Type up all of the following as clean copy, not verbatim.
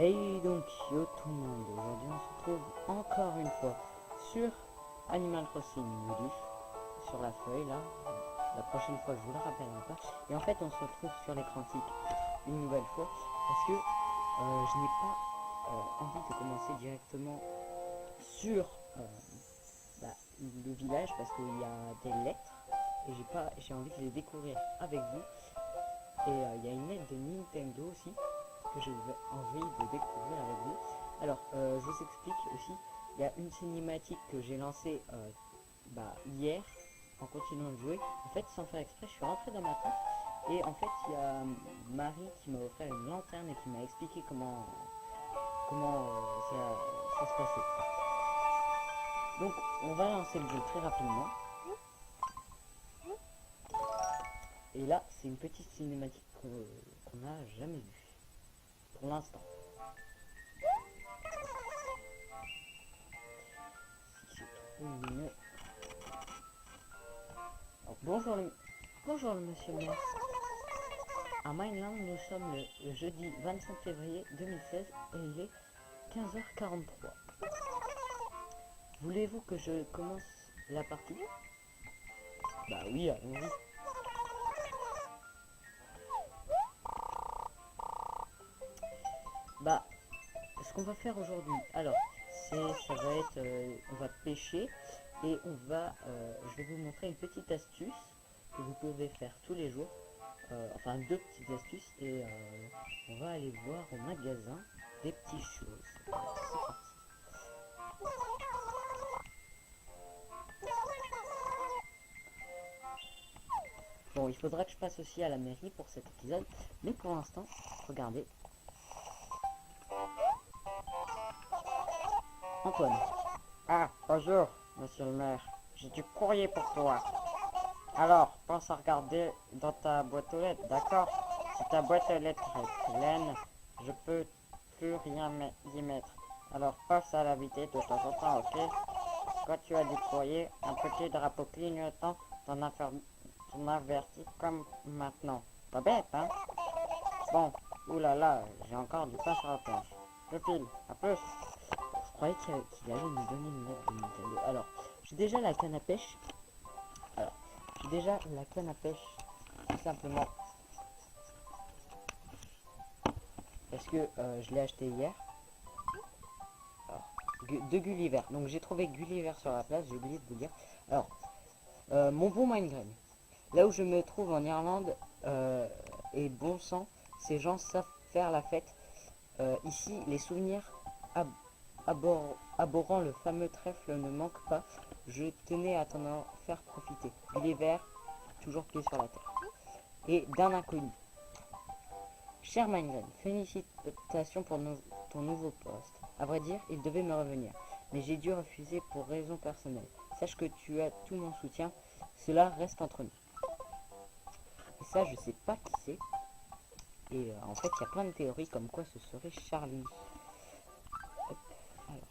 Et donc, yo tout le monde, aujourd'hui on se retrouve encore une fois sur Animal Crossing New Leaf, sur la feuille là. La prochaine fois je vous le rappellerai pas. Et en fait on se retrouve sur l'écran titre une nouvelle fois parce que je n'ai pas envie de commencer directement sur bah, le village parce qu'il y a des lettres et j'ai envie de les découvrir avec vous. Et il y a une lettre de Nintendo aussi que j'ai envie de découvrir avec vous. Alors, je vous explique aussi, il y a une cinématique que j'ai lancée hier, en continuant de jouer. En fait, sans faire exprès, je suis rentré dans ma tente, et en fait, il y a Marie qui m'a offert une lanterne et qui m'a expliqué comment ça se passait. Donc, on va lancer le jeu très rapidement. Et là, c'est une petite cinématique qu'on n'a jamais vue. Pour l'instant. Si c'est trop lumineux. Bonjour le monsieur le maire. À Mainland, nous sommes le jeudi 25 février 2016 et il est 15h43. Voulez-vous que je commence la partie? Bah oui, allons-y. Bah, ce qu'on va faire aujourd'hui, alors, ça va être, on va pêcher et je vais vous montrer une petite astuce que vous pouvez faire tous les jours, enfin deux petites astuces et on va aller voir au magasin des petites choses. C'est parti. Bon, il faudra que je passe aussi à la mairie pour cet épisode, mais pour l'instant, regardez. Antoine. Ah, bonjour, monsieur le maire. J'ai du courrier pour toi. Alors, pense à regarder dans ta boîte aux lettres, d'accord? Si ta boîte aux lettres est pleine, je peux plus rien y mettre. Alors, passe à la vitesse de temps en temps, ok? Quand tu as du courrier, un petit drapeau clignotant t'en avertit comme maintenant. Pas bête, hein? Bon, oulala, j'ai encore du pain sur la planche. Je file, à plus. Je croyais qu'il allait nous donner une lettre de Nintendo. Alors, j'ai déjà la canne à pêche. Tout simplement. Parce que je l'ai acheté hier. Alors, de Gulliver. Donc j'ai trouvé Gulliver sur la place, j'ai oublié de vous dire. Alors, mon bon Minecraft. Là où je me trouve en Irlande, et bon sang, ces gens savent faire la fête. Ici, les souvenirs abhorrant le fameux trèfle ne manquent pas. Je tenais à t'en faire profiter. Gulliver, toujours pied sur la terre. Et d'un inconnu. Cher Minecraft, félicitations pour ton nouveau poste. À vrai dire, il devait me revenir, mais j'ai dû refuser pour raisons personnelles. Sache que tu as tout mon soutien, cela reste entre nous. Et ça, je sais pas qui c'est. Et en fait, il y a plein de théories comme quoi ce serait Charlie. Hop, alors.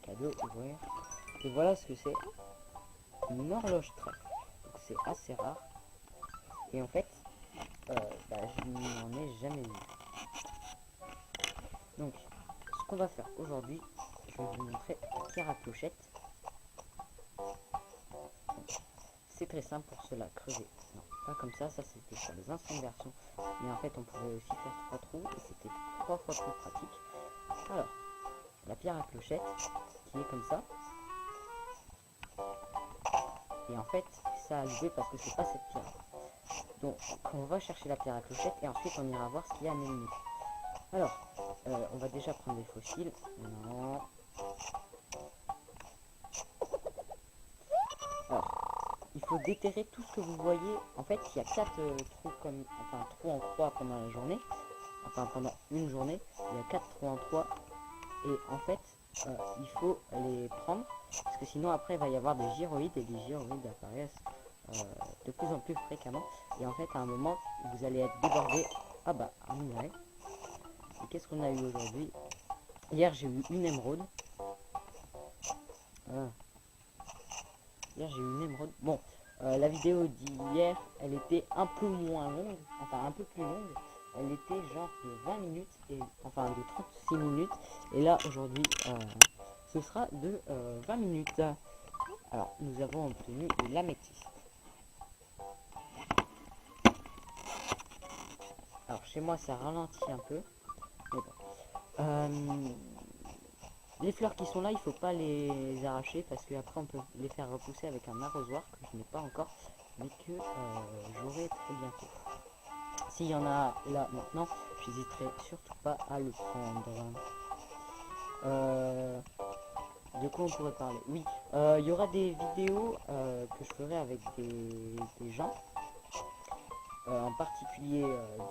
Cadeau, ouvrir. Et voilà ce que c'est. Une horloge trèfle. Donc c'est assez rare. Et en fait, je n'en ai jamais vu. Donc, ce qu'on va faire aujourd'hui, je vais vous montrer la pierre à clochette. C'est très simple pour cela, creuser. Non, pas comme ça c'était sur les anciennes versions. Mais en fait, on pouvait aussi faire 3 trous et c'était 3 fois plus pratique. Alors, la pierre à clochette, qui est comme ça. Et en fait, ça a joué parce que c'est pas cette pierre. Donc, on va chercher la pierre à clochette et ensuite on ira voir ce qu'il y a à Melny. Alors, on va déjà prendre des fossiles. Non. Alors, il faut déterrer tout ce que vous voyez. En fait, il y a 4 trous trous en croix pendant la journée. Enfin, pendant une journée, il y a 4 trous en croix. Et en fait, il faut les prendre. Parce que sinon, après, il va y avoir des gyroïdes. Et les gyroïdes apparaissent de plus en plus fréquemment. Et en fait, à un moment, vous allez être débordé. Ah bah, un minerai. Et qu'est-ce qu'on a eu aujourd'hui? Hier, j'ai eu une émeraude. Hier, j'ai eu une émeraude. Bon, La vidéo d'hier, elle était un peu moins longue, enfin un peu plus longue. Elle était genre de 20 minutes, et enfin de 36 minutes. Et là, aujourd'hui, ce sera de 20 minutes. Alors, nous avons obtenu de l'améthyste. Alors, chez moi, ça ralentit un peu. Mais bon. Les fleurs qui sont là, il faut pas les arracher parce qu'après on peut les faire repousser avec un arrosoir que je n'ai pas encore, mais que j'aurai très bientôt. S'il y en a là maintenant, j'hésiterai surtout pas à le prendre. De quoi on pourrait parler? Oui, il y aura des vidéos que je ferai avec des gens, en particulier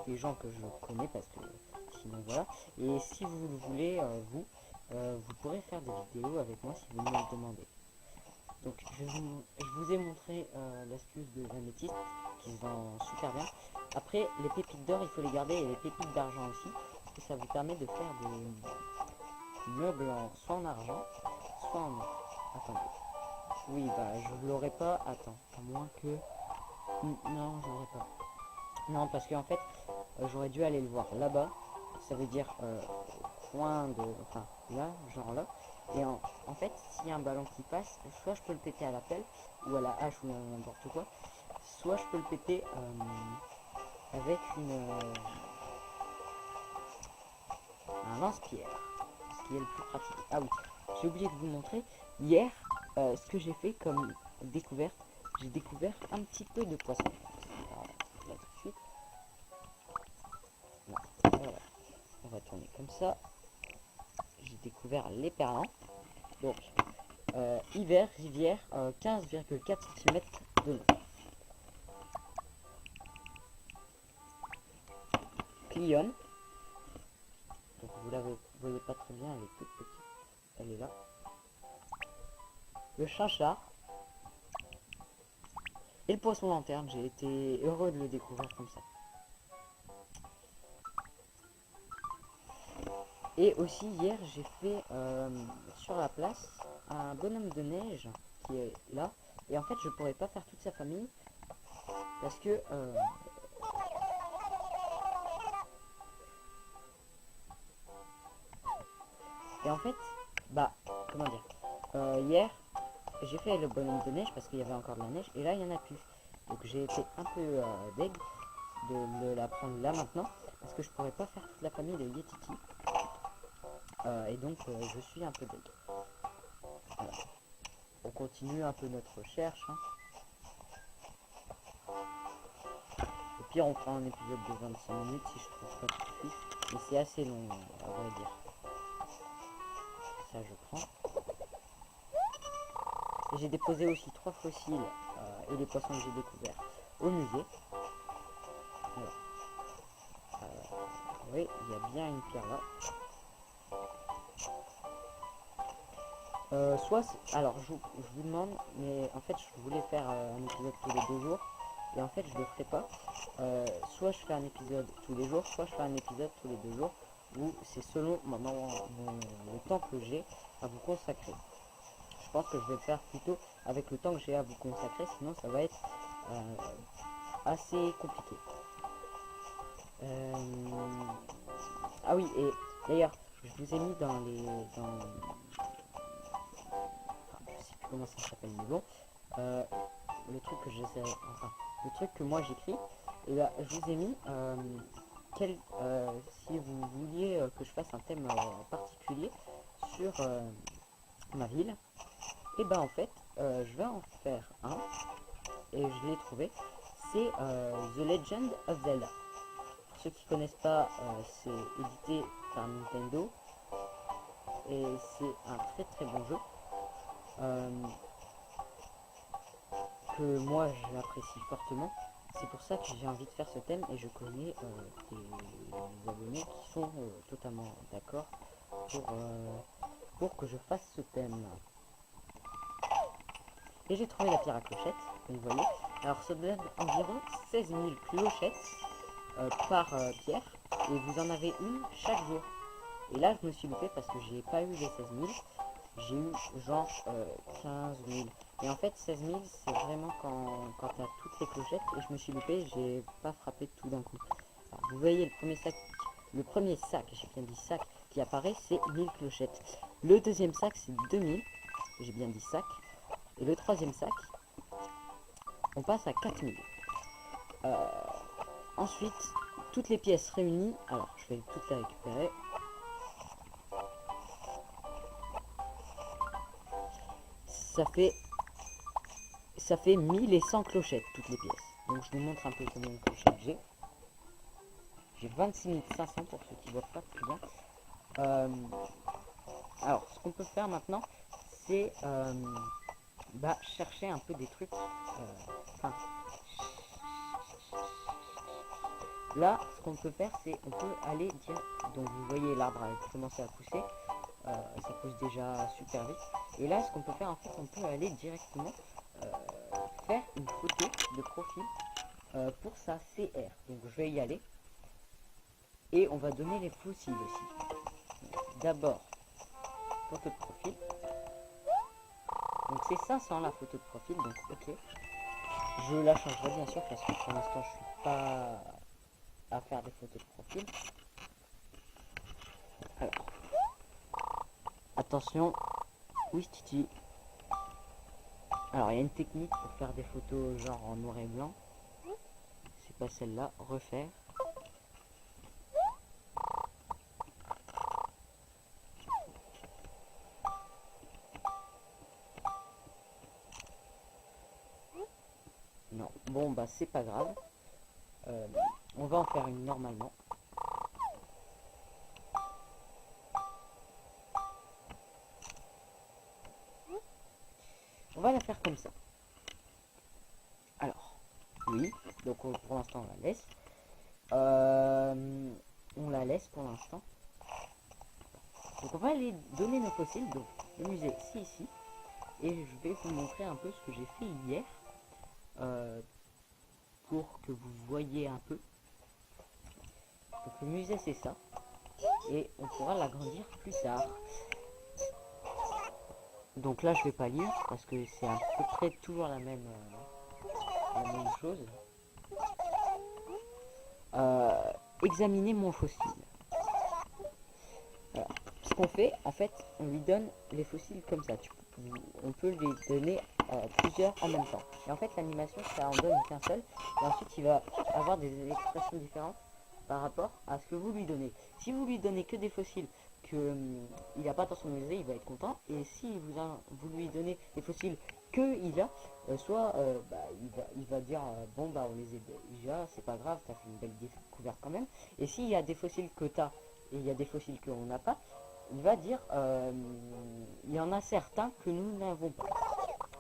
des gens que je connais parce que sinon voilà. Et si vous le voulez, vous pourrez faire des vidéos avec moi si vous me le demandez. Donc je vous ai montré l'astuce de l'améthyste qui se vend super bien. Après les pépites d'or il faut les garder et les pépites d'argent aussi parce que ça vous permet de faire des meubles soit en argent soit en or. Attendez. Oui bah je l'aurais pas. Attends. À moins que... Non je l'aurais pas. Non parce qu'en fait j'aurais dû aller le voir là-bas. Ça veut dire au coin de... Enfin là, genre là. Et en fait, s'il y a un ballon qui passe, soit je peux le péter à la pelle, ou à la hache, ou à n'importe quoi, soit je peux le péter avec un lance-pierre, ce qui est le plus pratique. Ah oui, j'ai oublié de vous montrer, hier, ce que j'ai fait comme découverte, j'ai découvert un petit peu de poisson. Alors, là tout de suite. Non, voilà. On va tourner comme ça. J'ai découvert l'éperlan. Donc, hiver, rivière, 15,4 cm de long. Clionne. Donc vous la voyez pas très bien, elle est toute petite. Elle est là. Le chinchard. Et le poisson lanterne. J'ai été heureux de le découvrir comme ça. Et aussi hier j'ai fait sur la place un bonhomme de neige qui est là. Et en fait je pourrais pas faire toute sa famille parce que et en fait bah comment dire, hier j'ai fait le bonhomme de neige parce qu'il y avait encore de la neige et là il y en a plus. Donc j'ai été un peu deg de la prendre là maintenant parce que je pourrais pas faire toute la famille de Yetiti. Et donc je suis un peu deg. Voilà. On continue un peu notre recherche. Hein. Au pire, on fera un épisode de 25 minutes si je trouve pas tout de suite. Mais c'est assez long, à vrai dire. Ça, je prends. Et j'ai déposé aussi 3 fossiles et les poissons que j'ai découverts au musée. Alors, oui, il y a bien une pierre là. Alors je vous demande, mais en fait je voulais faire un épisode tous les 2 jours et en fait je le ferai pas. Soit je fais un épisode tous les jours, soit je fais un épisode tous les 2 jours, où c'est selon le temps que j'ai à vous consacrer. Je pense que je vais le faire plutôt avec le temps que j'ai à vous consacrer, sinon ça va être assez compliqué. Ah oui, et d'ailleurs je vous ai mis dans les... comment ça s'appelle, mais bon, le truc que j'essaie, enfin, le truc que moi j'écris, et là, je vous ai mis, si vous vouliez que je fasse un thème particulier sur ma ville, et ben en fait, je vais en faire un, et je l'ai trouvé, c'est The Legend of Zelda. Pour ceux qui connaissent pas, c'est édité par Nintendo, et c'est un très très bon jeu. Que moi j'apprécie fortement. C'est pour ça que j'ai envie de faire ce thème et je connais des abonnés qui sont totalement d'accord pour que je fasse ce thème. Et j'ai trouvé la pierre à clochette, comme vous voyez. Alors ça donne environ 16 000 clochettes par pierre et vous en avez une chaque jour. Et là je me suis loupé parce que j'ai pas eu les 16 000. J'ai eu genre 15 000. Et en fait 16 000 c'est vraiment quand t'as toutes les clochettes. Et je me suis loupé, j'ai pas frappé tout d'un coup. Alors, vous voyez le premier sac, j'ai bien dit sac, qui apparaît, c'est 1000 clochettes. Le deuxième sac c'est 2000, j'ai bien dit sac. Et le troisième sac, on passe à 4000. Ensuite, toutes les pièces réunies, alors je vais toutes les récupérer. Ça fait 1100 clochettes, toutes les pièces. Donc je vous montre un peu combien de clochettes j'ai. J'ai 26 500 pour ceux qui voient pas très bien. Alors, ce qu'on peut faire maintenant, c'est chercher un peu des trucs. Là, ce qu'on peut faire, c'est on peut aller dire. Donc vous voyez l'arbre a commencé à pousser. Ça pousse déjà super vite. Et là, ce qu'on peut faire, en fait, on peut aller directement faire une photo de profil pour sa CR. Donc je vais y aller. Et on va donner les fossiles aussi. D'abord, photo de profil. Donc c'est 500 la photo de profil, donc ok. Je la changerai bien sûr parce que pour l'instant je suis pas à faire des photos de profil. Alors, attention, oui Titi. Alors il y a une technique pour faire des photos genre en noir et blanc. C'est pas celle-là, refaire. Non, bon bah c'est pas grave. On va en faire une normalement. On va la faire comme ça. Alors, oui, donc pour l'instant on la laisse. On la laisse pour l'instant. Donc on va aller donner nos fossiles. Donc le musée c'est ici. Et je vais vous montrer un peu ce que j'ai fait hier. Pour que vous voyez un peu. Donc le musée c'est ça. Et on pourra l'agrandir plus tard. Donc là je vais pas lire parce que c'est à peu près toujours la même chose. Examiner mon fossile. Alors, ce qu'on fait, en fait, on lui donne les fossiles comme ça. On peut lui donner plusieurs en même temps. Et en fait, l'animation, ça en donne qu'un seul. Et ensuite, il va avoir des expressions différentes par rapport à ce que vous lui donnez. Si vous lui donnez que des fossiles il n'a pas dans son musée, il va être content. Et si vous lui donnez des fossiles qu'il a, il va dire bon bah on les a déjà, c'est pas grave, t'as fait une belle découverte quand même. Et s'il y a des fossiles que t'as et il y a des fossiles qu'on n'a pas, il va dire il y en a certains que nous n'avons pas.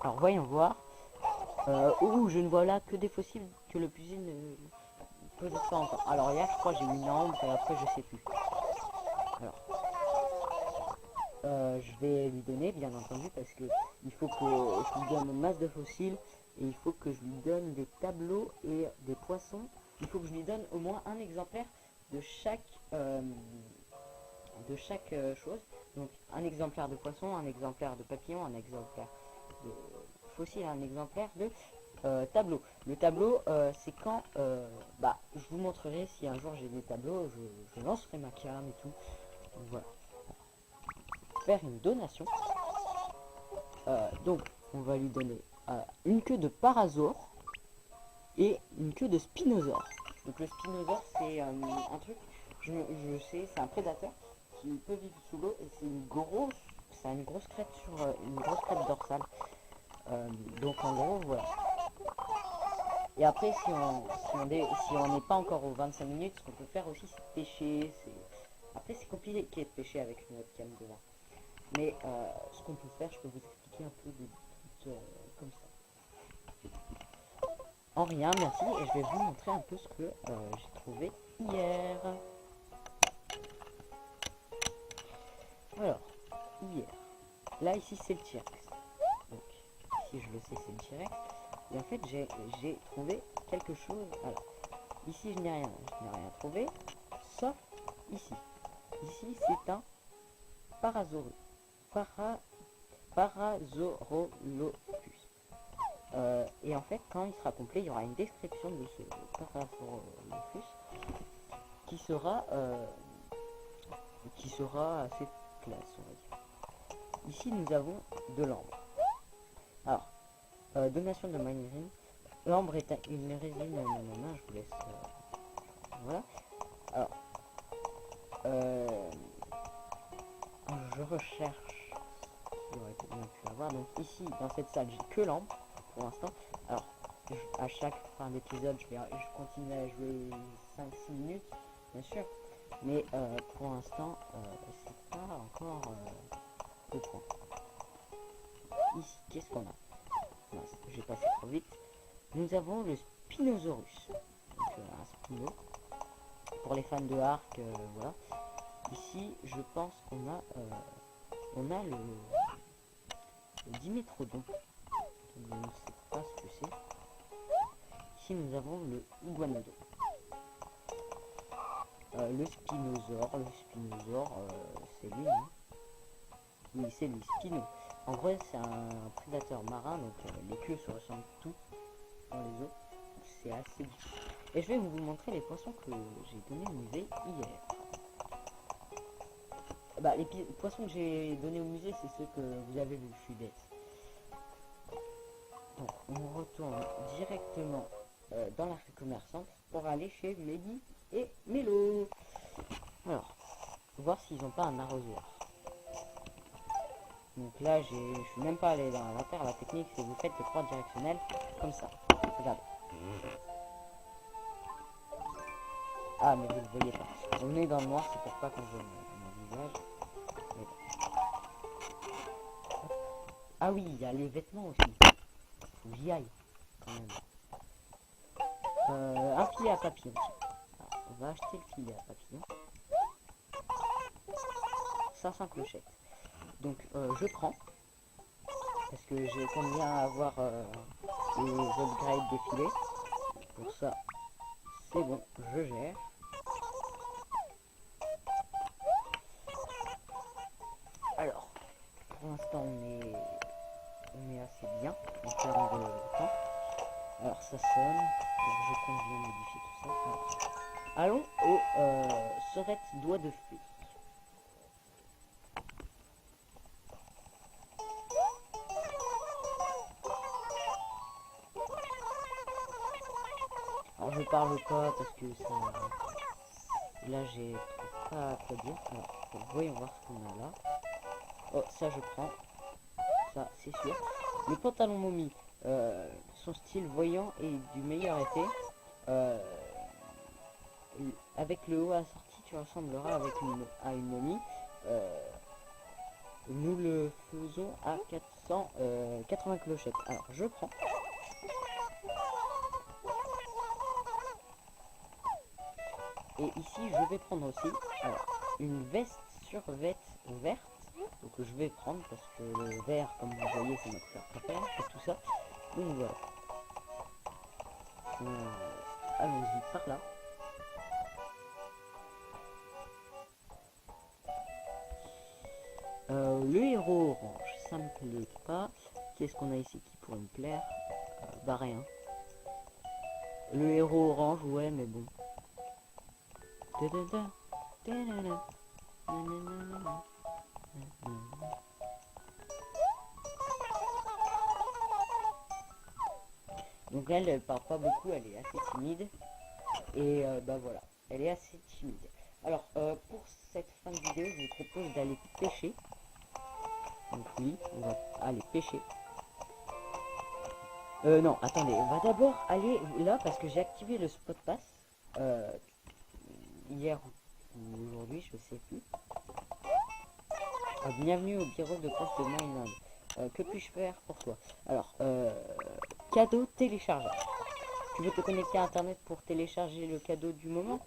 Alors voyons voir. Je ne vois là que des fossiles que le puzzle ne possède pas encore. Alors hier je crois j'ai mis une ombre et après je sais plus. Alors je vais lui donner bien entendu parce que il faut que je lui donne une masse de fossiles et il faut que je lui donne des tableaux et des poissons. Il faut que je lui donne au moins un exemplaire de chaque chose. Donc un exemplaire de poisson, un exemplaire de papillon, un exemplaire de fossile, un exemplaire de tableau. Le tableau c'est quand je vous montrerai si un jour j'ai des tableaux, je lancerai ma cam et tout. Donc, voilà. Faire une donation. Donc on va lui donner une queue de parasaure et une queue de spinosaure. Donc le spinosaure c'est un truc, je sais, c'est un prédateur qui peut vivre sous l'eau et c'est ça a une grosse crête sur une grosse crête dorsale. Donc en gros voilà. Et après si on n'est pas encore aux 25 minutes, ce qu'on peut faire aussi c'est pêcher. Après c'est compliqué de pêcher avec une webcam devant. Mais ce qu'on peut faire, je peux vous expliquer un peu des trucs comme ça. En rien, merci, et je vais vous montrer un peu ce que j'ai trouvé hier. Alors, hier, là ici c'est le T-Rex. Donc, ici je le sais c'est le T-Rex. Et en fait j'ai trouvé quelque chose. Alors, ici je n'ai rien trouvé, sauf ici. Ici c'est un Parasaurolopus. Et en fait, quand il sera complet, il y aura une description de ce Parasaurolophus qui sera assez classe, on va dire. Ici, nous avons de l'ambre. Alors, donation de minerai. L'ambre est une résine, je vous laisse. Voilà. Alors, je recherche ce qui aurait été bien pu avoir. Donc ici, dans cette salle, j'ai que l'ambre pour l'instant. Alors, à chaque fin d'épisode, je continue à jouer 5-6 minutes, bien sûr. Mais pour l'instant, c'est pas encore le point. Ici, qu'est-ce qu'on a? J'ai passé trop vite. Nous avons le Spinosaurus. Donc un spino. Pour les fans de Arc, voilà. Ici, je pense qu'on a, le Dimetrodon. Je ne sais pas ce que c'est. Ici, nous avons le Iguanodon. Le Spinosaure, c'est lui, hein. Oui, c'est lui, Spino. En vrai, c'est un prédateur marin, donc les queues se ressemblent tout dans les eaux. C'est assez difficile. Et je vais vous montrer les poissons que j'ai donnés au musée hier. Bah, les poissons que j'ai donnés au musée, c'est ceux que vous avez vus, je suis bête. Donc, on retourne directement dans la rue commerçante pour aller chez Mehdi et Mélo. Alors, voir s'ils n'ont pas un arrosoir. Donc là, je suis même pas allé dans la terre. La technique, c'est vous faites les croix directionnelles comme ça. Regarde. Ah, mais vous le voyez pas. On est dans le noir, c'est pour pas qu'on voit mon visage. Mais... Ah oui, il y a les vêtements aussi. Faut que j'y aille, quand même. Un filet à papillon. Alors, on va acheter le filet à papillon. 500 clochettes. Donc, je prends. Parce que j'aime bien avoir les upgrades des filets. Pour ça, c'est bon, je gère. Alors, pour l'instant, on est assez bien en termes de temps. Alors, ça sonne. Donc, je compte bien modifier tout ça. Alors, allons au serette doigt de fée. Alors, je parle pas parce que ça... Là, j'ai pas quoi dire. Alors, voyons voir ce qu'on a là. Oh, ça, je prends. Ça, c'est sûr. Le pantalon momie. Son style voyant et du meilleur effet. Avec le haut assorti, tu ressembleras à une momie. Nous le faisons à 480 clochettes. Alors, je prends. Et ici, je vais prendre aussi une veste survêt verte. Donc, je vais prendre parce que le vert, comme vous voyez, c'est ma couleur préférée. Et tout ça. Donc, voilà. Allons-y par là. Le héros orange, ça me plaît pas. Qu'est-ce qu'on a ici qui pourrait me plaire? Bah rien. Le héros orange, ouais, mais bon. Donc elle parle pas beaucoup, elle est assez timide. Et bah voilà, elle est assez timide. Alors pour cette fin de vidéo, je vous propose d'aller pêcher. Donc oui, on va aller pêcher. Non, attendez, on va d'abord aller là parce que j'ai activé le spot pass. Hier ou aujourd'hui, je sais plus. Bienvenue au bureau de poste de Mainland. Que puis-je faire pour toi? Alors, cadeau téléchargeable. Tu veux te connecter à internet pour télécharger le cadeau du moment?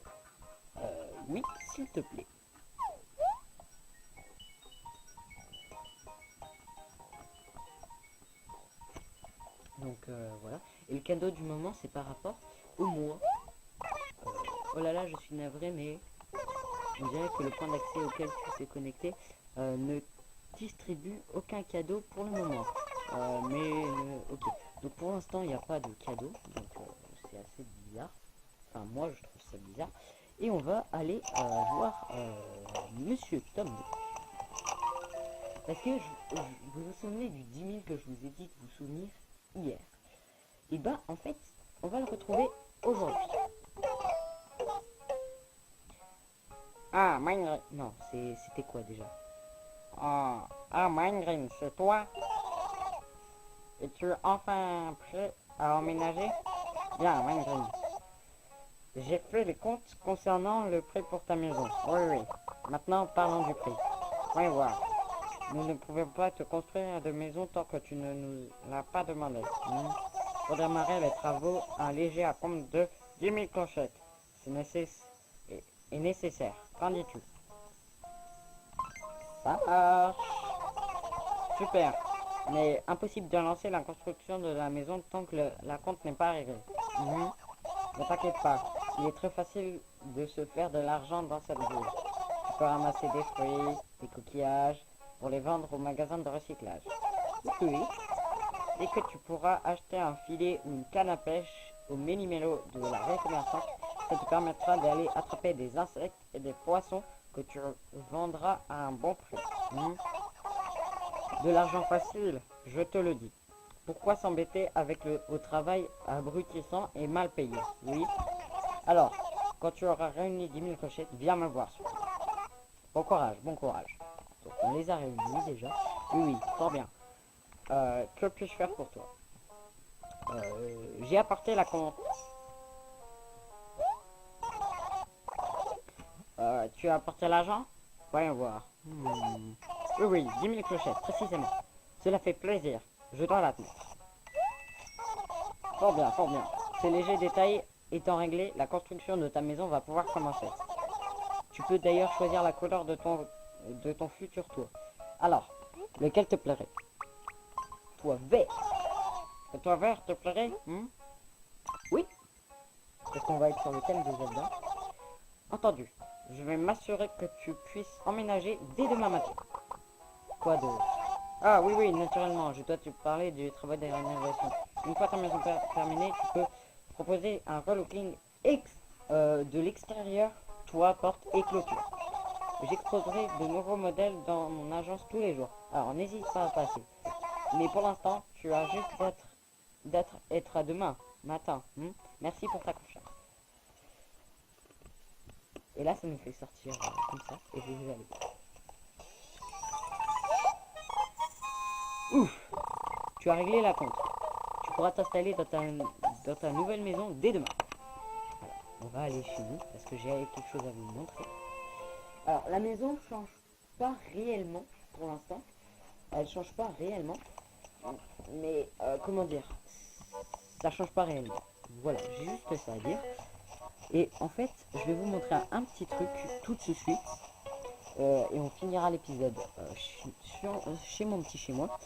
Oui, s'il te plaît. Donc voilà. Et le cadeau du moment, c'est par rapport au mois. Oh là là, je suis navré, mais on dirait que le point d'accès auquel tu t'es connecté ne distribue aucun cadeau pour le moment. Ok. Donc pour l'instant il n'y a pas de cadeau, donc c'est assez bizarre. Enfin moi je trouve ça bizarre. Et on va aller voir Monsieur Tom. Parce que vous vous souvenez du 10 000 que je vous ai dit de vous souvenir hier. Et bah en fait on va le retrouver aujourd'hui. Ah, Minegrin. Non, c'était quoi déjà? Minegrin, c'est toi? Es-tu enfin prêt à emménager? Bien, Minegrin. J'ai fait les comptes concernant le prix pour ta maison. Oui, oui. Maintenant, parlons du prix. Voyons voir. Nous ne pouvons pas te construire de maison tant que tu ne nous l'as pas demandé. Pour démarrer les travaux, un léger acompte de 10 000 clochettes est nécessaire. Qu'en dis-tu? Ça marche. Super. Mais impossible de lancer la construction de la maison tant que la compte n'est pas réglée. Ne t'inquiète pas. Il est très facile de se faire de l'argent dans cette ville. Tu peux ramasser des fruits, des coquillages, pour les vendre au magasin de recyclage. Oui. Dès que tu pourras acheter un filet ou une canne à pêche au méli-mélo de la vraie commerçante, ça te permettra d'aller attraper des insectes et des poissons que tu vendras à un bon prix. De l'argent facile, je te le dis. Pourquoi s'embêter avec au travail abrutissant et mal payé? Oui. Alors, quand tu auras réuni 10 000 clochettes, viens me voir. Bon courage, bon courage. Donc on les a réunis déjà. Oui, oui, fort bien. Que puis-je faire pour toi? J'ai apporté la commande. Tu as apporté l'argent? Voyons voir. Oui, oui, 10 000 clochettes, précisément. Cela fait plaisir. Je dois l'admettre. Fort bien, fort bien. Ces légers détails étant réglés, la construction de ta maison va pouvoir commencer. Tu peux d'ailleurs choisir la couleur de ton futur toit. Alors, lequel te plairait? Toit vert. Le toit vert te plairait? Oui. Parce qu'on va être sur le thème des Zelda. Entendu. Je vais m'assurer que tu puisses emménager dès demain matin. Quoi de... Ah oui, oui, naturellement. Je dois te parler du travail de rénovation. Une fois ta maison terminée, tu peux proposer un relooking de l'extérieur, toit, porte et clôture. J'exposerai de nouveaux modèles dans mon agence tous les jours. Alors n'hésite pas à passer. Mais pour l'instant, tu as juste d'être à demain matin. Merci pour ta confiance. Et là, ça nous fait sortir comme ça. Et vous allez voir. Ouf! Tu as réglé la compte. Tu pourras t'installer dans ta nouvelle maison dès demain. Voilà. On va aller chez nous parce que j'ai quelque chose à vous montrer. Alors, la maison change pas réellement pour l'instant. Elle change pas réellement. Mais, comment dire? Ça change pas réellement. Voilà, j'ai juste ça à dire. Et en fait, je vais vous montrer un petit truc tout de suite. Et on finira l'épisode chez mon petit chez moi.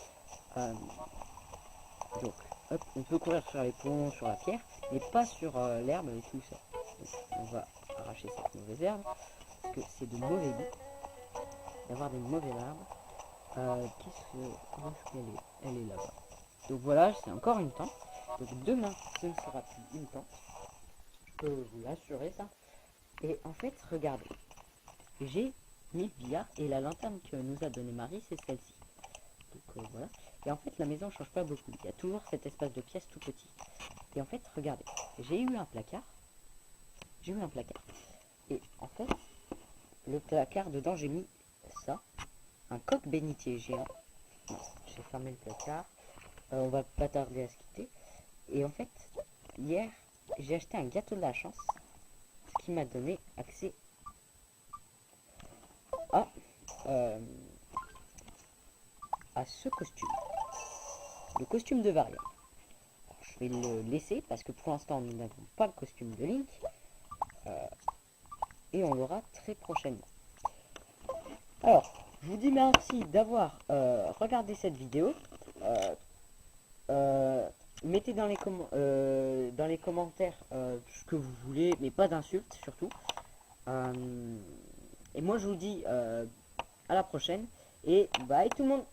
Donc, hop, on peut courir sur les ponts, sur la pierre, mais pas sur l'herbe et tout ça. Donc, on va arracher cette mauvaise herbe, parce que c'est de mauvais goût d'avoir des mauvais arbres. Où est-ce qu'elle est? Elle est là-bas. Donc voilà, c'est encore une tente. Donc demain, ce ne sera plus une tente. Je peux vous l'assurer ça. Et en fait, regardez. J'ai mis le billard et la lanterne que nous a donné Marie, c'est celle-ci. Donc voilà. Et en fait, la maison ne change pas beaucoup. Il y a toujours cet espace de pièce tout petit. Et en fait, regardez. J'ai eu un placard. Et en fait, le placard, dedans, j'ai mis ça. Un coq bénitier géant. J'ai fermé le placard. On va pas tarder à se quitter. Et en fait, hier, j'ai acheté un gâteau de la chance. Ce qui m'a donné accès à ce costume. Le costume de Varia. Alors, je vais le laisser parce que pour l'instant, nous n'avons pas le costume de Link. Et on l'aura très prochainement. Alors, je vous dis merci d'avoir regardé cette vidéo. Mettez dans les commentaires ce que vous voulez, mais pas d'insultes surtout. Et moi je vous dis à la prochaine. Et bye tout le monde.